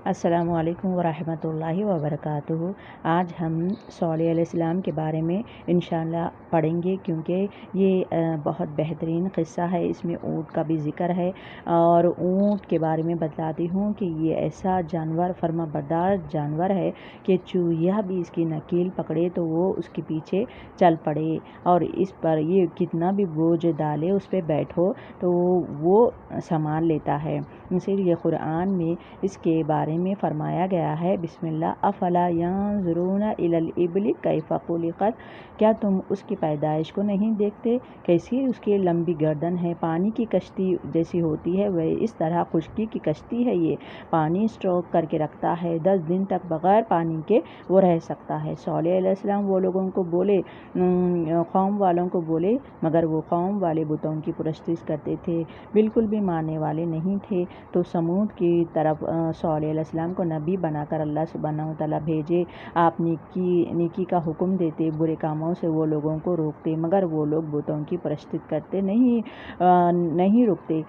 السلام علیکم ورحمۃ اللہ وبرکاتہ۔ آج ہم صالح علیہ السلام کے بارے میں انشاءاللہ پڑھیں گے، کیونکہ یہ بہت بہترین قصہ ہے۔ اس میں اونٹ کا بھی ذکر ہے، اور اونٹ کے بارے میں بتاتی ہوں کہ یہ ایسا جانور، فرما بردار جانور ہے کہ چوہیا بھی اس کی نکیل پکڑے تو وہ اس کے پیچھے چل پڑے، اور اس پر یہ کتنا بھی بوجھ ڈالے اس پہ بیٹھو تو وہ سامان لیتا ہے۔ اسی لیے قرآن میں اس کے بارے میں فرمایا گیا ہے، بسم اللہ، افلا ینظرون الی الابل کیف خلقت، کیا تم اس کی پیدائش کو نہیں دیکھتے، کیسی اس کی لمبی گردن ہے، پانی کی کشتی جیسی ہوتی ہے وہ اس طرح خشکی کی کشتی ہے، یہ پانی اسٹوک کر کے رکھتا ہے، 10 دن تک بغیر پانی کے وہ رہ سکتا ہے۔ صالح علیہ السلام وہ لوگوں کو بولے، قوم والوں کو بولے، مگر وہ قوم والے بتوں کی پرستش کرتے تھے، بالکل بھی ماننے والے نہیں تھے۔ تو سمود کی طرف صالح علیہ السلام کو نبی بنا کر اللہ سبحانہ وتعالیٰ بھیجے۔ آپ نیکی کا حکم دیتے، برے کاموں سے وہ لوگوں کو روکتے، مگر وہ لوگ بتوں کی پرستش کرتے نہیں رکتے،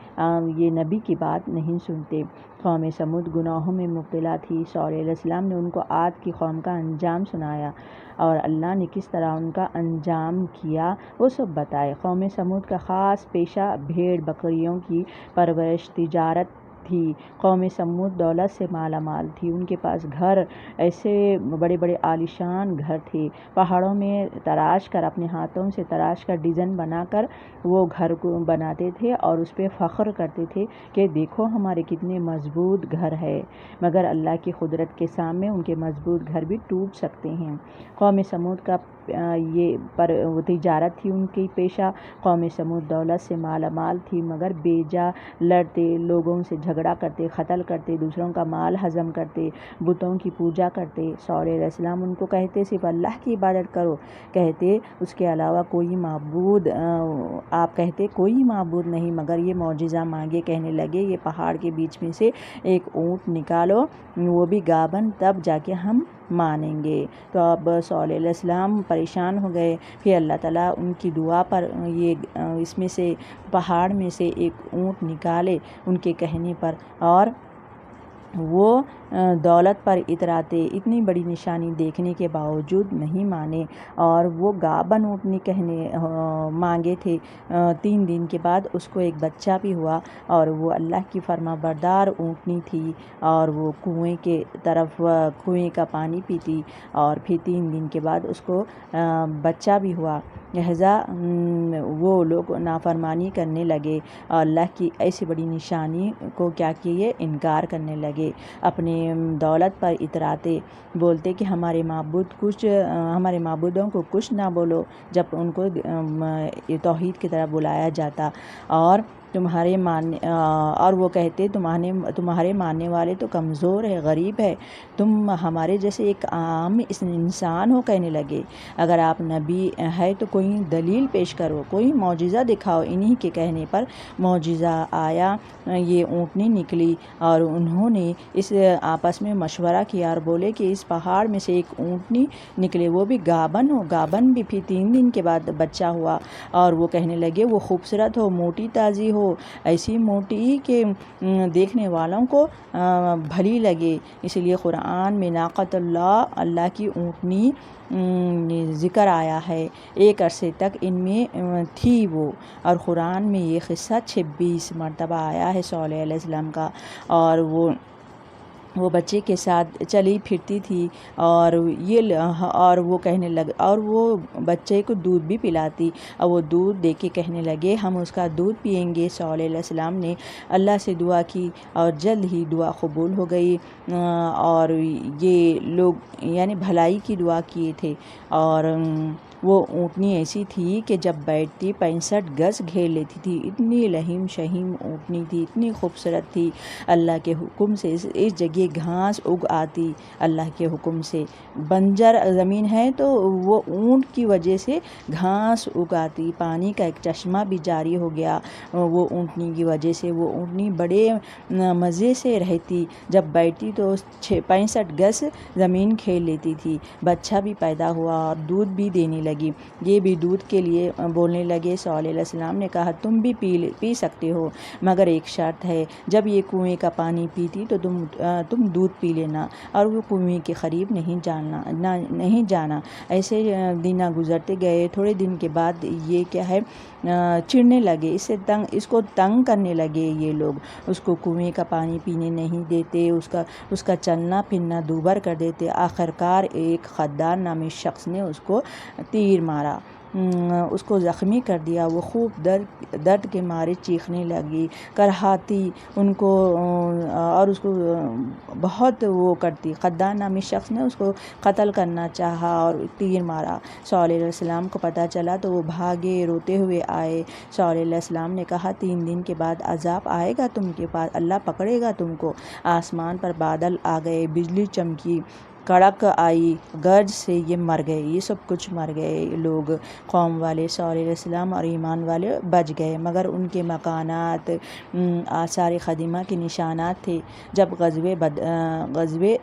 یہ نبی کی بات نہیں سنتے۔ قوم سمود گناہوں میں مبتلا تھی۔ صالح علیہ السلام نے ان کو عاد کی قوم کا انجام سنایا، اور اللہ نے کس طرح ان کا انجام کیا وہ سب بتائے۔ قوم سمود کا خاص پیشہ بھیڑ بکریوں کی پرورش، تجارت تھی۔ قوم سمود دولت سے مالا مال تھی، ان کے پاس گھر، ایسے بڑے بڑے عالیشان گھر تھے، پہاڑوں میں تراش کر، اپنے ہاتھوں سے تراش کر ڈیزائن بنا کر وہ گھر کو بناتے تھے، اور اس پہ فخر کرتے تھے کہ دیکھو ہمارے کتنے مضبوط گھر ہے، مگر اللہ کی قدرت کے سامنے ان کے مضبوط گھر بھی ٹوٹ سکتے ہیں۔ قوم سمود کا یہ تجارت تھی ان کی پیشہ۔ قوم سمود دولت سے مالا مال تھی، مگر بیجا لڑتے، لوگوں سے جھگڑا کرتے، قتل کرتے، دوسروں کا مال ہضم کرتے، بتوں کی پوجا کرتے۔ صالح علیہ السلام ان کو کہتے صرف اللہ کی عبادت کرو، کہتے اس کے علاوہ کوئی معبود، آپ کہتے کوئی معبود نہیں، مگر یہ معجزہ مانگے، کہنے لگے یہ پہاڑ کے بیچ میں سے ایک اونٹ نکالو، وہ بھی گابن، تب جا کے ہم مانیں گے۔ تو اب صالح علیہ السلام پریشان ہو گئے، پھر اللہ تعالیٰ ان کی دعا پر اس میں سے پہاڑ میں سے ایک اونٹ نکالے ان کے کہنے پر، اور وہ دولت پر اتراتے، اتنی بڑی نشانی دیکھنے کے باوجود نہیں مانے، اور وہ گابن اونٹنی مانگے تھے۔ 3 دن کے بعد اس کو ایک بچہ بھی ہوا، اور وہ اللہ کی فرما بردار اونٹنی تھی، اور وہ کنویں کا پانی پیتی، اور پھر 3 دن کے بعد اس کو بچہ بھی ہوا۔ لہذا وہ لوگ نافرمانی کرنے لگے، اور اللہ کی ایسی بڑی نشانی کو کیا کیے، انکار کرنے لگے، اپنے دولت پر اتراتے، بولتے کہ ہمارے معبودوں کو کچھ نہ بولو، جب ان کو توحید کی طرف بلایا جاتا، اور وہ کہتے تمہارے ماننے والے تو کمزور ہے، غریب ہے، تم ہمارے جیسے ایک عام انسان ہو، کہنے لگے اگر آپ نبی ہے تو کوئی دلیل پیش کرو، کوئی معجزہ دکھاؤ۔ انہی کے کہنے پر معجزہ آیا، یہ اونٹنی نکلی، اور انہوں نے اس آپس میں مشورہ کیا اور بولے کہ اس پہاڑ میں سے ایک اونٹنی نکلے، وہ بھی گابن بھی، پھر 3 دن کے بعد بچہ ہوا، اور وہ کہنے لگے وہ خوبصورت ہو، موٹی تازی ہو، ایسی موٹی کہ دیکھنے والوں کو بھلی لگے۔ اس لیے قرآن میں ناقۃ اللہ کی اونٹنی ذکر آیا ہے، ایک عرصے تک ان میں تھی وہ، اور قرآن میں یہ قصہ 26 مرتبہ آیا ہے صالح علیہ السلام کا، اور وہ بچے کے ساتھ چلی پھرتی تھی، اور وہ کہنے لگے، اور وہ بچے کو دودھ بھی پلاتی، اور وہ دودھ دے کے کہنے لگے ہم اس کا دودھ پئیں گے۔ صالح علیہ السلام نے اللہ سے دعا کی، اور جلد ہی دعا قبول ہو گئی، اور یہ لوگ یعنی بھلائی کی دعا کیے تھے، اور وہ اونٹنی ایسی تھی کہ جب بیٹھتی 65 گز گھیر لیتی تھی، اتنی لہیم شہیم اونٹنی تھی، اتنی خوبصورت تھی۔ اللہ کے حکم سے اس جگہ گھاس اگ آتی، اللہ کے حکم سے بنجر زمین ہے تو وہ اونٹ کی وجہ سے گھاس اگ آتی، پانی کا ایک چشمہ بھی جاری ہو گیا وہ اونٹنی کی وجہ سے۔ وہ اونٹنی بڑے مزے سے رہتی، جب بیٹھتی تو 65 گز زمین کھیل لیتی تھی، بچہ بھی پیدا ہوا اور دودھ بھی دینے لگی۔ لگی۔ یہ بھی دودھ کے لیے بولنے لگے۔ صالح علیہ السلام نے کہا تم بھی پی سکتے ہو، مگر ایک شرط ہے، جب یہ کنویں کا پانی پیتی تو تم دودھ پی لینا اور وہ کنویں کے قریب نہیں جانا۔ ایسے دن گزرتے گئے۔ تھوڑے دن کے بعد یہ کیا ہے چڑھنے لگے، اس کو تنگ کرنے لگے یہ لوگ، اس کو کنویں کا پانی پینے نہیں دیتے، اس کا چلنا پھرنا دوبر کر دیتے۔ آخرکار ایک خدار نامی شخص نے اس کو تیر مارا، اس کو زخمی کر دیا۔ وہ خوب درد کے مارے چیخنے لگی، کرہاتی ان کو اور اس کو بہت وہ کرتی۔ خدار نامی شخص نے اس کو قتل کرنا چاہا اور تیر مارا۔ صالح علیہ السلام کو پتہ چلا تو وہ بھاگے، روتے ہوئے آئے۔ صالح علیہ السلام نے کہا 3 دن کے بعد عذاب آئے گا تم کے پاس، اللہ پکڑے گا تم کو۔ آسمان پر بادل آ گئے، بجلی چمکی، کڑک آئی، گرج سے یہ مر گئے، یہ سب کچھ مر گئے لوگ، قوم والے۔ صالح علیہ السلام اور ایمان والے بچ گئے، مگر ان کے مکانات، آثار قدیمہ کے نشانات تھے۔ جب غزوہ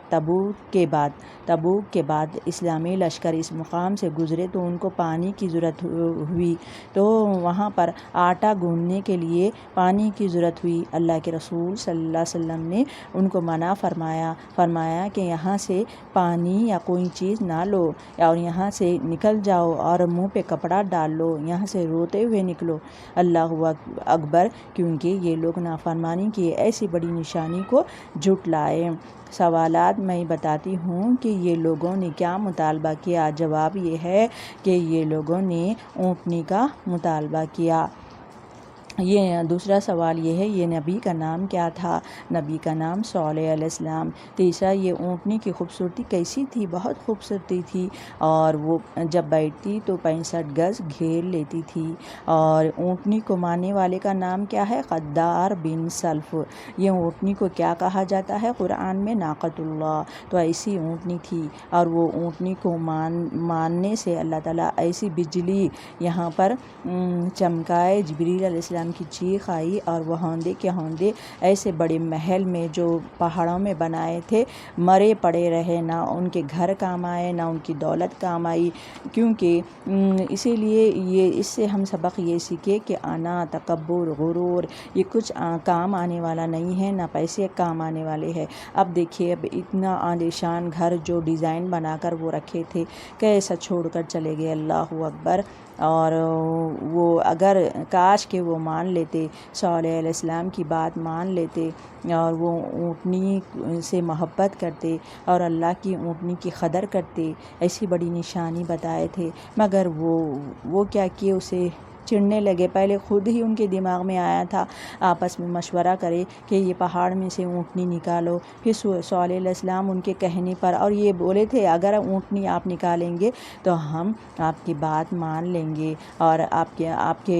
تبوک کے بعد اسلامی لشکر اس مقام سے گزرے تو ان کو پانی کی ضرورت ہوئی، تو وہاں پر آٹا گوندنے کے لیے پانی کی ضرورت ہوئی۔ اللہ کے رسول صلی اللہ علیہ وسلم نے ان کو منع فرمایا کہ یہاں سے پانی یا کوئی چیز نہ لو، اور یہاں سے نکل جاؤ اور منہ پہ کپڑا ڈال لو، یہاں سے روتے ہوئے نکلو۔ اللہ اکبر، کیونکہ یہ لوگ نافرمانی کی ایسی بڑی نشانی کو جھٹلائے۔ سوالات میں بتاتی ہوں کہ یہ لوگوں نے کیا مطالبہ کیا؟ جواب یہ ہے کہ یہ لوگوں نے اونٹنی کا مطالبہ کیا۔ یہ دوسرا سوال یہ ہے یہ نبی کا نام کیا تھا؟ نبی کا نام صالح علیہ السلام۔ تیسرا یہ اونٹنی کی خوبصورتی کیسی تھی؟ بہت خوبصورتی تھی، اور وہ جب بیٹھتی تو 65 گز گھیر لیتی تھی۔ اور اونٹنی کو مارنے والے کا نام کیا ہے؟ قدار بن سلف۔ یہ اونٹنی کو کیا کہا جاتا ہے قرآن میں؟ ناقۃ اللہ۔ تو ایسی اونٹنی تھی، اور وہ اونٹنی کو مارنے سے اللہ تعالیٰ ایسی بجلی یہاں پر چمکائے، جبریل علیہ السلام کی چیخ آئی، اور وہ ہوندے کے ہوندے ایسے بڑے محل میں جو پہاڑوں میں بنائے تھے مرے پڑے رہے، نہ ان کے گھر کام آئے نہ ان کی دولت کام آئی، کیونکہ اسی لیے اس سے ہم سبق یہ سیکھے کہ انا، تکبر، غرور یہ کچھ کام آنے والا نہیں ہے، نہ پیسے کام آنے والے ہیں۔ اب دیکھیے، اب اتنا عالیشان گھر جو ڈیزائن بنا کر وہ رکھے تھے کیسا چھوڑ کر چلے گئے، اللہ اکبر۔ اور وہ اگر کاش کہ وہ مان لیتے، صالح علیہ السلام کی بات مان لیتے، اور وہ اونٹنی سے محبت کرتے اور اللہ کی اونٹنی کی قدر کرتے، ایسی بڑی نشانی بتائے تھے، مگر وہ کیا کیے، اسے چڑھنے لگے۔ پہلے خود ہی ان کے دماغ میں آیا تھا آپس میں مشورہ کرے کہ یہ پہاڑ میں سے اونٹنی نکالو، پھر صالح علیہ السلام ان کے کہنے پر، اور یہ بولے تھے اگر اونٹنی آپ نکالیں گے تو ہم آپ کی بات مان لیں گے، اور آپ کے آپ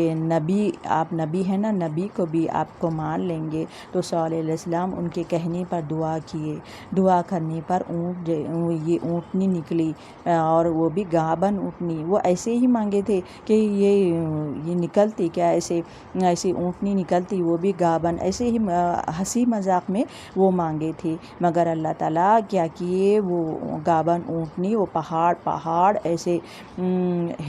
نبی ہیں نا، نبی کو بھی آپ کو مان لیں گے۔ تو صالح علیہ السلام ان کے کہنے پر دعا کیے، دعا کرنے پر یہ اونٹنی نکلی، اور وہ بھی گابن اونٹنی۔ وہ ایسے ہی مانگے تھے کہ یہ نکلتی کیا، ایسی اونٹنی نکلتی، وہ بھی گابن، ایسے ہی ہنسی مذاق میں وہ مانگے تھے، مگر اللہ تعالیٰ کیا کیے، وہ گابن اونٹنی، وہ پہاڑ ایسے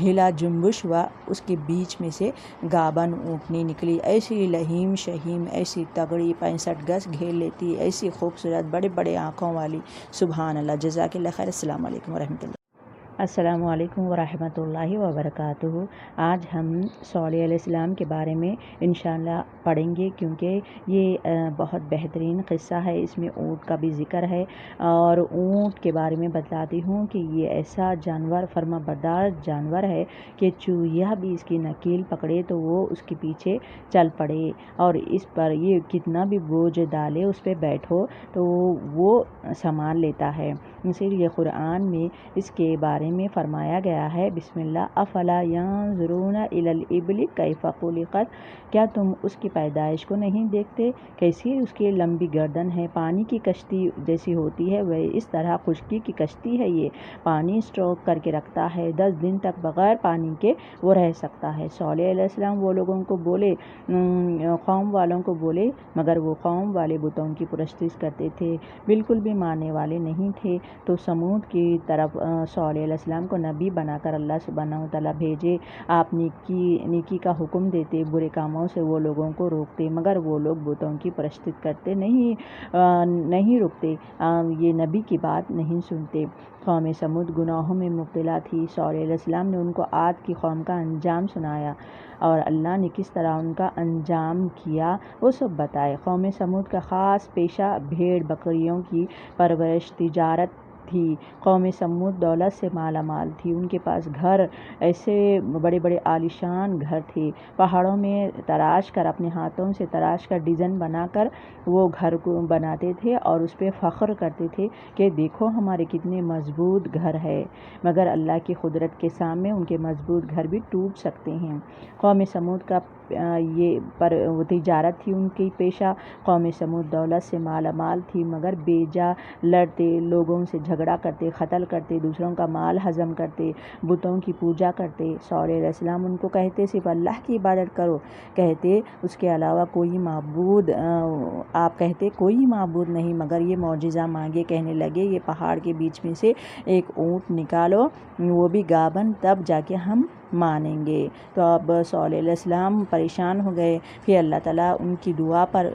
ہلا جنبش ہوا، اس کے بیچ میں سے گابن اونٹنی نکلی، ایسی لہیم شہیم، ایسی تگڑی، 65 گز گھیر لیتی، ایسی خوبصورت، بڑے بڑے آنکھوں والی، سبحان اللہ۔ جزاک اللہ خیر۔ السلام علیکم ورحمۃ اللہ۔ السلام علیکم ورحمۃ اللہ وبرکاتہ۔ آج ہم صالح علیہ السلام کے بارے میں انشاءاللہ پڑھیں گے، کیونکہ یہ بہت بہترین قصہ ہے، اس میں اونٹ کا بھی ذکر ہے، اور اونٹ کے بارے میں بتلاتی ہوں کہ یہ ایسا جانور، فرما بردار جانور ہے کہ چوہیا بھی اس کی نکیل پکڑے تو وہ اس کے پیچھے چل پڑے، اور اس پر یہ کتنا بھی بوجھ ڈالے اس پہ بیٹھو تو وہ سامان لیتا ہے۔ اسی لیے قرآن میں اس کے بارے میں فرمایا گیا ہے، بسم اللہ، افلا ینظرون الی الابل کیف خلقت، کیا تم اس کی پیدائش کو نہیں دیکھتے، کیسی اس کی لمبی گردن ہے، پانی کی کشتی جیسی ہوتی ہے وہ اس طرح خشکی کی کشتی ہے، یہ پانی اسٹاک کر کے رکھتا ہے، 10 دن تک بغیر پانی کے وہ رہ سکتا ہے۔ صالح علیہ السلام وہ لوگوں کو بولے، قوم والوں کو بولے، مگر وہ قوم والے بتوں کی پرستش کرتے تھے، بالکل بھی ماننے والے نہیں تھے۔ تو سمود کی طرف صالح علیہ السلام کو نبی بنا کر اللہ سبحانہ وتعالیٰ بھیجے۔ آپ نیکی کا حکم دیتے، برے کاموں سے وہ لوگوں کو روکتے، مگر وہ لوگ بتوں کی پرستش کرتے نہیں رکتے، یہ نبی کی بات نہیں سنتے۔ قوم سمود گناہوں میں مبتلا تھی۔ صالح علیہ السلام نے ان کو عاد کی قوم کا انجام سنایا اور اللہ نے کس طرح ان کا انجام کیا وہ سب بتائے۔ قوم سمود کا خاص پیشہ بھیڑ بکریوں کی پرورش تجارت تھی۔ قوم سمود دولت سے مالا مال تھی، ان کے پاس گھر ایسے بڑے بڑے عالیشان گھر تھے، پہاڑوں میں تراش کر اپنے ہاتھوں سے تراش کر ڈیزائن بنا کر وہ گھر کو بناتے تھے اور اس پہ فخر کرتے تھے کہ دیکھو ہمارے کتنے مضبوط گھر ہے، مگر اللہ کی قدرت کے سامنے ان کے مضبوط گھر بھی ٹوٹ سکتے ہیں۔ قوم سمود کا یہ تجارت تھی ان کی پیشہ۔ قوم سمود دولت سے مالا مال تھی، مگر بے جا لڑتے، لوگوں سے جھگڑا کرتے، قتل کرتے، دوسروں کا مال ہضم کرتے، بتوں کی پوجا کرتے۔ صالح علیہ السلام ان کو کہتے صرف اللہ کی عبادت کرو، کہتے اس کے علاوہ کوئی معبود آپ کہتے کوئی معبود نہیں، مگر یہ معجزہ مانگے، کہنے لگے یہ پہاڑ کے بیچ میں سے ایک اونٹ نکالو، وہ بھی گابن، تب جا کے ہم مانیں گے۔ تو اب صالح علیہ السلام پریشان ہو گئے، پھر اللہ تعالیٰ ان کی دعا پر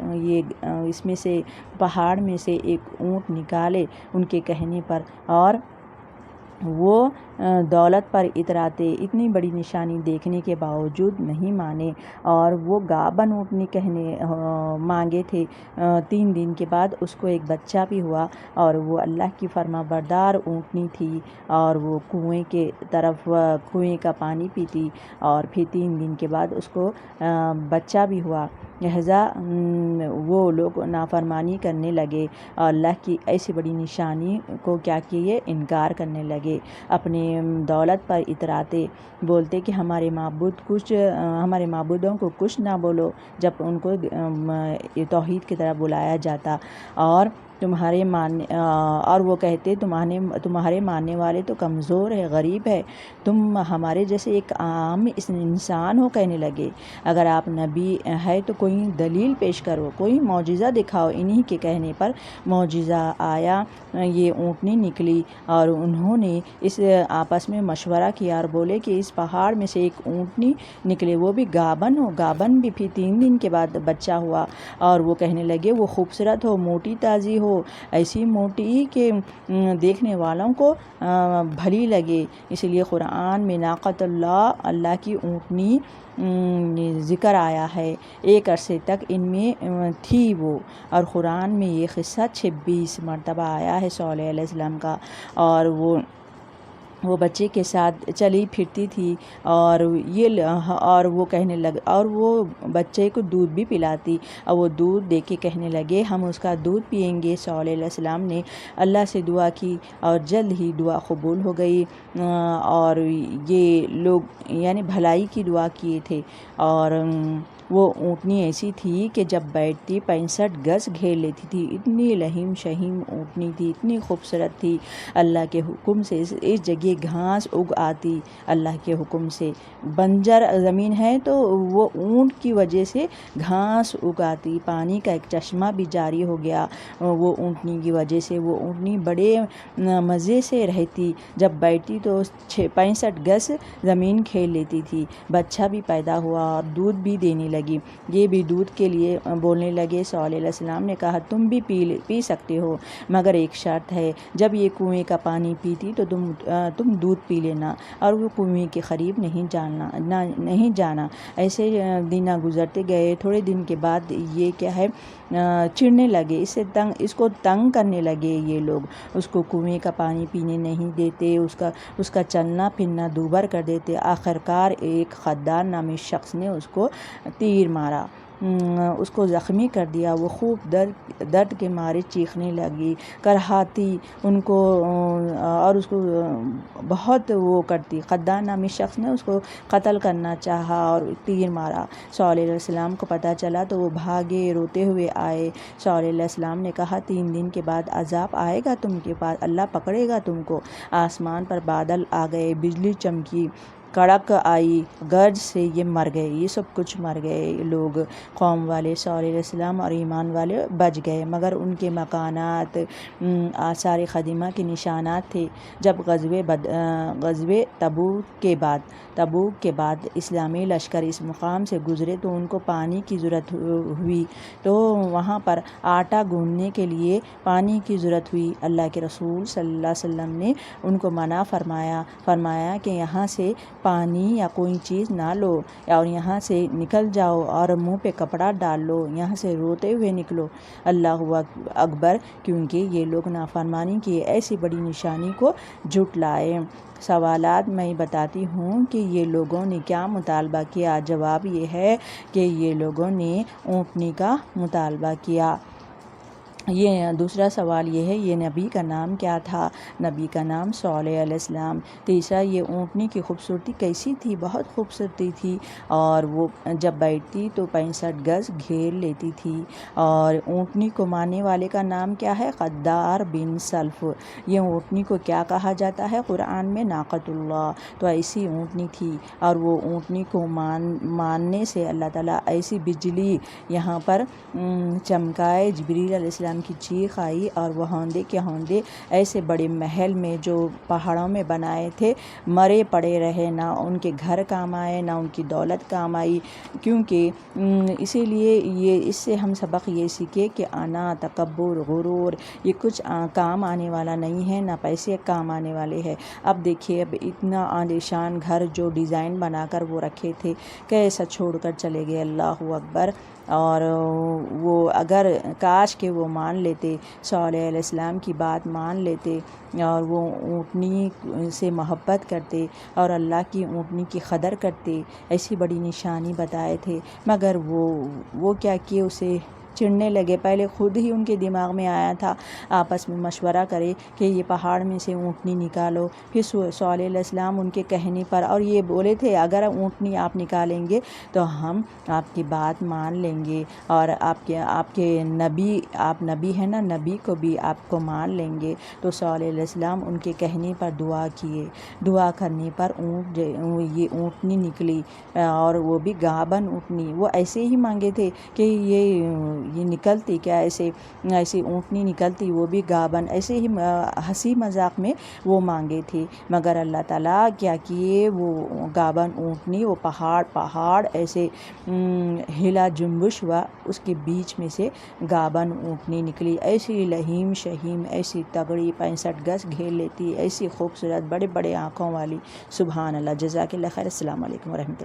اس میں سے پہاڑ میں سے ایک اونٹ نکالے ان کے کہنے پر، اور وہ دولت پر اتراتے، اتنی بڑی نشانی دیکھنے کے باوجود نہیں مانے، اور وہ گابن اونٹنی مانگے تھے۔ 3 دن کے بعد اس کو ایک بچہ بھی ہوا، اور وہ اللہ کی فرما بردار اونٹنی تھی، اور وہ کنویں کا پانی پیتی، اور پھر 3 دن کے بعد اس کو بچہ بھی ہوا۔ لہذا وہ لوگ نافرمانی کرنے لگے اور اللہ کی ایسی بڑی نشانی کو کیا کیے، انکار کرنے لگے، اپنے دولت پر اتراتے، بولتے کہ ہمارے معبودوں کو کچھ نہ بولو جب ان کو توحید کی طرف بلایا جاتا، اور وہ کہتے تمہارے ماننے والے تو کمزور ہے، غریب ہے، تم ہمارے جیسے ایک عام انسان ہو، کہنے لگے اگر آپ نبی ہے تو کوئی دلیل پیش کرو، کوئی معجزہ دکھاؤ۔ انہی کے کہنے پر معجزہ آیا، یہ اونٹنی نکلی، اور انہوں نے اس آپس میں مشورہ کیا اور بولے کہ اس پہاڑ میں سے ایک اونٹنی نکلے، وہ بھی گابن بھی، پھر 3 دن کے بعد بچہ ہوا، اور وہ کہنے لگے وہ خوبصورت ہو، موٹی تازی ہو، ایسی موٹی کہ دیکھنے والوں کو بھلی لگے۔ اس لیے قرآن میں ناقۃ اللہ کی اونٹنی ذکر آیا ہے، ایک عرصے تک ان میں تھی وہ، اور قرآن میں یہ قصہ 26 مرتبہ آیا ہے صالح علیہ السلام کا، اور وہ بچے کے ساتھ چلی پھرتی تھی، اور وہ کہنے لگے، اور وہ بچے کو دودھ بھی پلاتی، اور وہ دودھ دے کے کہنے لگے ہم اس کا دودھ پئیں گے۔ صالح علیہ السلام نے اللہ سے دعا کی اور جلد ہی دعا قبول ہو گئی، اور یہ لوگ یعنی بھلائی کی دعا کیے تھے، اور وہ اونٹنی ایسی تھی کہ جب بیٹھتی 65 گز گھیر لیتی تھی، اتنی لہیم شہیم اونٹنی تھی، اتنی خوبصورت تھی۔ اللہ کے حکم سے اس جگہ گھاس اگ آتی، اللہ کے حکم سے بنجر زمین ہے تو وہ اونٹ کی وجہ سے گھاس اگ آتی، پانی کا ایک چشمہ بھی جاری ہو گیا وہ اونٹنی کی وجہ سے۔ وہ اونٹنی بڑے مزے سے رہتی، جب بیٹھتی تو 65 گز زمین کھیل لیتی تھی، بچہ بھی پیدا ہوا اور دودھ بھی دینے لگی۔ یہ بھی دودھ کے لیے بولنے لگے۔ صالح علیہ السلام نے کہا تم بھی پی سکتے ہو، مگر ایک شرط ہے، جب یہ کنویں کا پانی پیتی تو تم دودھ پی لینا، اور وہ کنویں کے قریب نہیں جانا۔ ایسے دن گزرتے گئے، تھوڑے دن کے بعد یہ کیا ہے چڑھنے لگے، اس کو تنگ کرنے لگے یہ لوگ، اس کو کنویں کا پانی پینے نہیں دیتے، اس کا چلنا پھرنا دوبر کر دیتے۔ آخرکار ایک خدار نامی شخص نے اس کو تیر مارا، اس کو زخمی کر دیا، وہ خوب درد کے مارے چیخنے لگی، کرہاتی ان کو، اور اس کو بہت وہ کرتی۔ خدار نامی شخص نے اس کو قتل کرنا چاہا اور تیر مارا۔ صالح علیہ السلام کو پتہ چلا تو وہ بھاگے، روتے ہوئے آئے۔ صالح علیہ السلام نے کہا 3 دن کے بعد عذاب آئے گا تم کے پاس، اللہ پکڑے گا تم کو۔ آسمان پر بادل آ گئے، بجلی چمکی، کڑک آئی، گرج سے یہ مر گئے، یہ سب کچھ مر گئے لوگ، قوم والے صالح علیہ السلام اور ایمان والے بچ گئے، مگر ان کے مکانات، آثار قدیمہ کے نشانات تھے۔ جب غزوہ تبوک کے بعد اسلامی لشکر اس مقام سے گزرے تو ان کو پانی کی ضرورت ہوئی، تو وہاں پر آٹا گوندنے کے لیے پانی کی ضرورت ہوئی۔ اللہ کے رسول صلی اللہ علیہ وسلم نے ان کو منع فرمایا کہ یہاں سے پانی یا کوئی چیز نہ لو، اور یہاں سے نکل جاؤ اور منہ پہ کپڑا ڈال لو، یہاں سے روتے ہوئے نکلو، اللہ اکبر، کیونکہ یہ لوگ نافرمانی کی ایسی بڑی نشانی کو جھٹلائے۔ سوالات میں بتاتی ہوں کہ یہ لوگوں نے کیا مطالبہ کیا؟ جواب یہ ہے کہ یہ لوگوں نے اونٹنی کا مطالبہ کیا۔ یہ دوسرا سوال یہ ہے، یہ نبی کا نام کیا تھا؟ نبی کا نام صالح علیہ السلام۔ تیسرا، یہ اونٹنی کی خوبصورتی کیسی تھی؟ بہت خوبصورتی تھی، اور وہ جب بیٹھتی تو 65 گز گھیر لیتی تھی۔ اور اونٹنی کو مارنے والے کا نام کیا ہے؟ قدار بن سلف۔ یہ اونٹنی کو کیا کہا جاتا ہے قرآن میں؟ ناقۃ اللہ۔ تو ایسی اونٹنی تھی، اور وہ اونٹنی کو مارنے سے اللہ تعالیٰ ایسی بجلی یہاں پر چمکائے، جبریل علیہ السلام کی چیخ آئی، اور وہ ہوندے کے ہوندے ایسے بڑے محل میں جو پہاڑوں میں بنائے تھے مرے پڑے رہے، نہ ان کے گھر کام آئے نہ ان کی دولت کام آئی، کیونکہ اسی لیے اس سے ہم سبق یہ سیکھے کہ انا، تکبر، غرور یہ کچھ کام آنے والا نہیں ہے، نہ پیسے کام آنے والے ہیں۔ اب دیکھیے، اب اتنا عالیشان گھر جو ڈیزائن بنا کر وہ رکھے تھے، کیسا چھوڑ کر چلے گئے، اللہ اکبر۔ اور وہ اگر کاش کہ وہ مان لیتے، صالح علیہ السلام کی بات مان لیتے، اور وہ اونٹنی سے محبت کرتے اور اللہ کی اونٹنی کی قدر کرتے، ایسی بڑی نشانی بتائے تھے، مگر وہ کیا کیے، اسے چڑھنے لگے۔ پہلے خود ہی ان کے دماغ میں آیا تھا، آپس میں مشورہ کرے کہ یہ پہاڑ میں سے اونٹنی نکالو، پھر صالح علیہ السلام ان کے کہنے پر، اور یہ بولے تھے اگر اونٹنی آپ نکالیں گے تو ہم آپ کی بات مان لیں گے، اور آپ کے نبی ہیں نا، نبی کو بھی آپ کو مان لیں گے۔ تو صالح علیہ السلام ان کے کہنے پر دعا کیے، دعا کرنے پر یہ اونٹنی نکلی، اور وہ بھی گابن اونٹنی۔ وہ ایسے ہی مانگے تھے کہ یہ نکلتی کیا، ایسی اونٹنی نکلتی، وہ بھی گابن، ایسے ہی ہنسی مذاق میں وہ مانگے تھے، مگر اللہ تعالیٰ کیا کیے، وہ گابن اونٹنی، وہ پہاڑ ایسے ہلا جنبش ہوا، اس کے بیچ میں سے گابن اونٹنی نکلی، ایسی لہیم شہیم، ایسی تگڑی، 65 گز گھیر لیتی، ایسی خوبصورت، بڑے بڑے آنکھوں والی، سبحان اللہ۔ جزاک اللہ خیر۔ السلام علیکم ورحمۃ اللہ۔